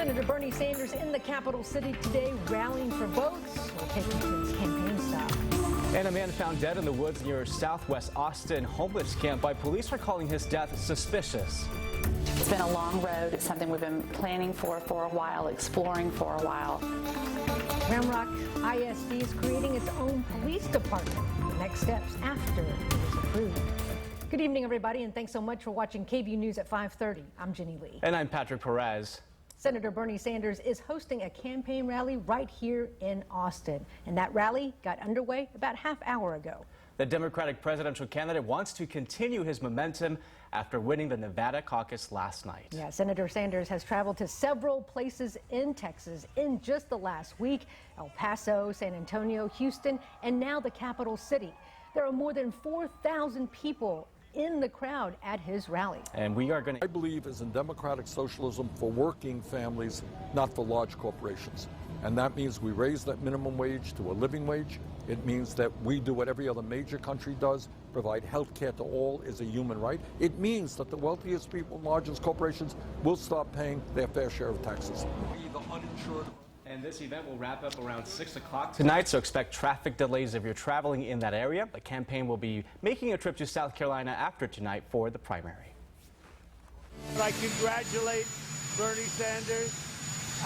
Senator Bernie Sanders in the capital city today, rallying for votes. We'll take you to his campaign stop. And a man found dead in the woods near Southwest Austin homeless camp by police are calling his death suspicious. It's been a long road. It's something we've been planning for a while, exploring for a while. Round Rock ISD is creating its own police department. The next steps after it is approved. Good evening, everybody, and thanks so much for watching KVUE News at 5:30. I'm Jenni Lee. And I'm Pattrik Perez. Senator Bernie Sanders is hosting a campaign rally right here in Austin, and that rally got underway about half hour ago. The Democratic presidential candidate wants to continue his momentum after winning the Nevada caucus last night. Yeah, Senator Sanders has traveled to several places in Texas in just the last week: El Paso, San Antonio, Houston, and now the capital city. There are more than 4,000 people in the crowd at his rally. And we are going to... I believe is in democratic socialism for working families, not for large corporations. And that means we raise that minimum wage to a living wage. It means that we do what every other major country does, provide health care to all is a human right. It means that the wealthiest people, largest corporations, will start paying their fair share of taxes. We, the uninsured... And this event will wrap up around 6 o'clock tonight, so expect traffic delays if you're traveling in that area. The campaign will be making a trip to South Carolina after tonight for the primary. I congratulate Bernie Sanders,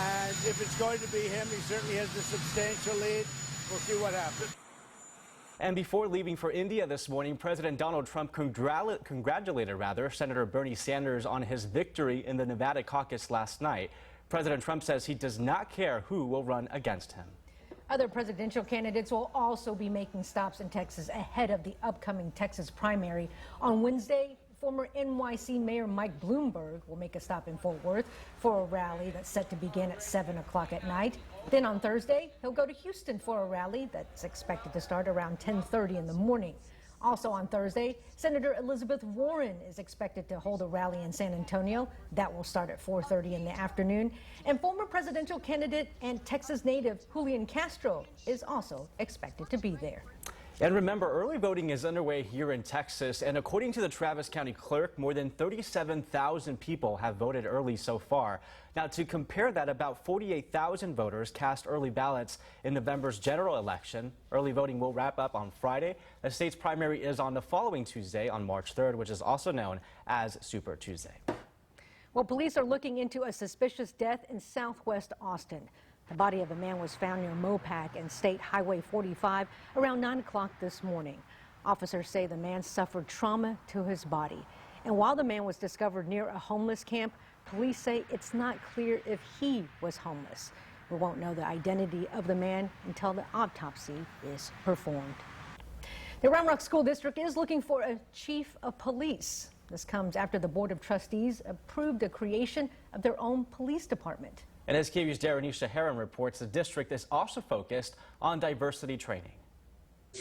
and if it's going to be him, he certainly has a substantial lead. We'll see what happens. And before leaving for India this morning, President Donald Trump congratulated Senator Bernie Sanders on his victory in the Nevada caucus last night. President Trump says he does not care who will run against him. Other presidential candidates will also be making stops in Texas ahead of the upcoming Texas primary. On Wednesday, former NYC Mayor Mike Bloomberg will make a stop in Fort Worth for a rally that's set to begin at 7 o'clock at night. Then on Thursday, he'll go to Houston for a rally that's expected to start around 10:30 in the morning. Also on Thursday, Senator Elizabeth Warren is expected to hold a rally in San Antonio. That will start at 4:30 in the afternoon. And former presidential candidate and Texas native Julian Castro is also expected to be there. And remember, early voting is underway here in Texas, and according to the Travis County Clerk, more than 37,000 people have voted early so far. Now, to compare that, about 48,000 voters cast early ballots in November's general election. Early voting will wrap up on Friday. The state's primary is on the following Tuesday, on March 3rd, which is also known as Super Tuesday. Well, police are looking into a suspicious death in southwest Austin. The body of a man was found near Mopac and State Highway 45 around 9 o'clock this morning. Officers say the man suffered trauma to his body. And while the man was discovered near a homeless camp, police say it's not clear if he was homeless. We won't know the identity of the man until the autopsy is performed. The Round Rock School District is looking for a chief of police. This comes after the Board of Trustees approved the creation of their own police department. And as KVUE's Darren Shaharan reports, the district is also focused on diversity training.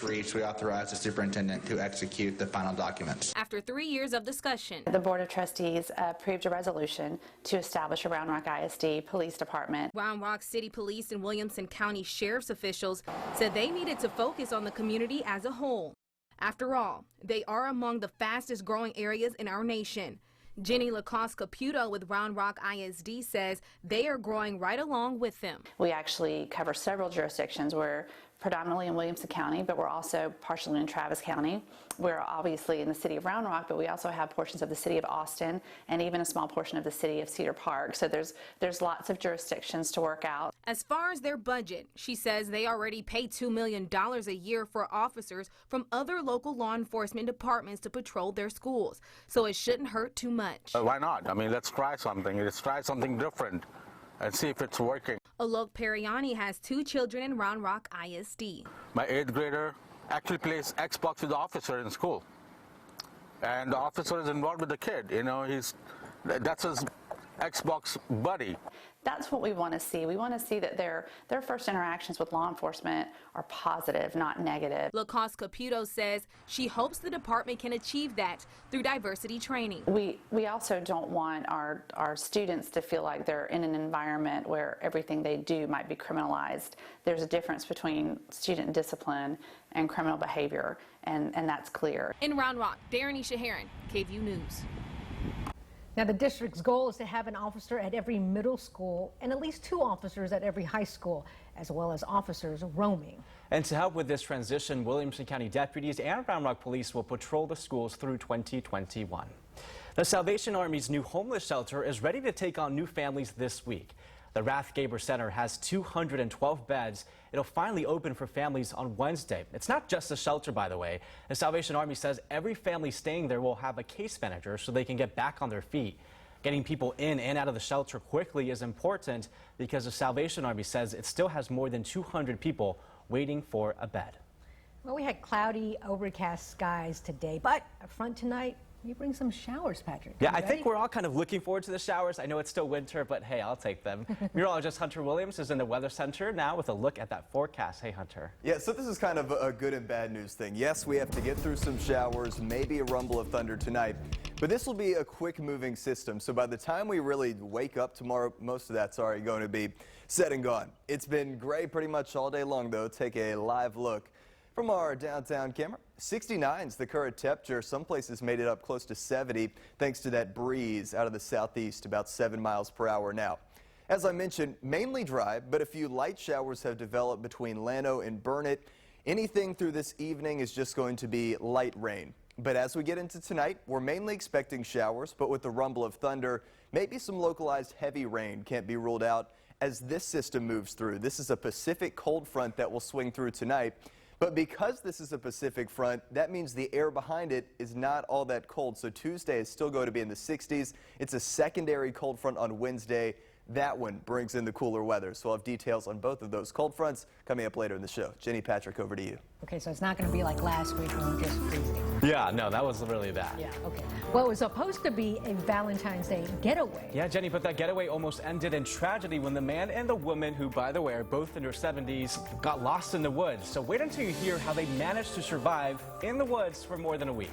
We authorize the superintendent to execute the final documents. After 3 years of discussion, The Board of Trustees approved a resolution to establish a Round Rock ISD Police Department. Round Rock City Police and Williamson County Sheriff's officials said they needed to focus on the community as a whole. After all, they are among the fastest growing areas in our nation. Jenni Caputo with Round Rock ISD says they are growing right along with them. We actually cover several jurisdictions. We're predominantly in Williamson County, but we're also partially in Travis County. We're obviously in the city of Round Rock, but we also have portions of the city of Austin and even a small portion of the city of Cedar Park. So there's lots of jurisdictions to work out. As far as their budget, she says they already pay $2 million a year for officers from other local law enforcement departments to patrol their schools. So it shouldn't hurt too much. Why not? I mean, let's try something. Let's try something different and see if it's working. Alok Periani has 2 children in Round Rock ISD. My 8th grader actually plays Xbox with the officer in school. And the officer is involved with the kid. You know, that's his Xbox buddy. That's what we want to see. We want to see that their first interactions with law enforcement are positive, not negative. Lacoste Caputo says she hopes the department can achieve that through diversity training. We also don't want our students to feel like they're in an environment where everything they do might be criminalized. There's a difference between student discipline and criminal behavior, and that's clear. In Round Rock, Darren Shaharan, KVUE News. Now, the district's goal is to have an officer at every middle school and at least 2 officers at every high school, as well as officers roaming. And to help with this transition, Williamson County deputies and Round Rock police will patrol the schools through 2021. The Salvation Army's new homeless shelter is ready to take on new families this week. The Rathgaber Center has 212 beds. It'll finally open for families on Wednesday. It's not just a shelter, by the way. The Salvation Army says every family staying there will have a case manager so they can get back on their feet. Getting people in and out of the shelter quickly is important because the Salvation Army says it still has more than 200 people waiting for a bed. Well, we had cloudy, overcast skies today, but up front tonight, you bring some showers, Patrick. Yeah, I think we're all kind of looking forward to the showers. I know it's still winter, but hey, I'll take them. Meteorologist Hunter Williams is in the Weather Center now with a look at that forecast. Hey, Hunter. Yeah, so this is kind of a good and bad news thing. Yes, we have to get through some showers, maybe a rumble of thunder tonight, but this will be a quick moving system. So by the time we really wake up tomorrow, most of that's already going to be said and gone. It's been gray pretty much all day long, though. Take a live look from our downtown camera. 69's the current temperature. Some places made it up close to 70 thanks to that breeze out of the southeast, about 7 miles per hour now. As I mentioned, mainly dry, but a few light showers have developed between Llano and Burnett. Anything through this evening is just going to be light rain. But as we get into tonight, we're mainly expecting showers, but with the rumble of thunder, maybe some localized heavy rain can't be ruled out as this system moves through. This is a Pacific cold front that will swing through tonight. But because this is a Pacific front, that means the air behind it is not all that cold. So Tuesday is still going to be in the 60s. It's a secondary cold front on Wednesday. That one brings in the cooler weather. So we'll have details on both of those cold fronts coming up later in the show. Jenni, Patrick, over to you. Okay, so it's not going to be like last week when we were just freezing. Yeah, no, that was really bad. Yeah, okay. Well, it was supposed to be a Valentine's Day getaway. Yeah, Jenni, but that getaway almost ended in tragedy when the man and the woman, who, by the way, are both in their 70s, got lost in the woods. So wait until you hear how they managed to survive in the woods for more than a week.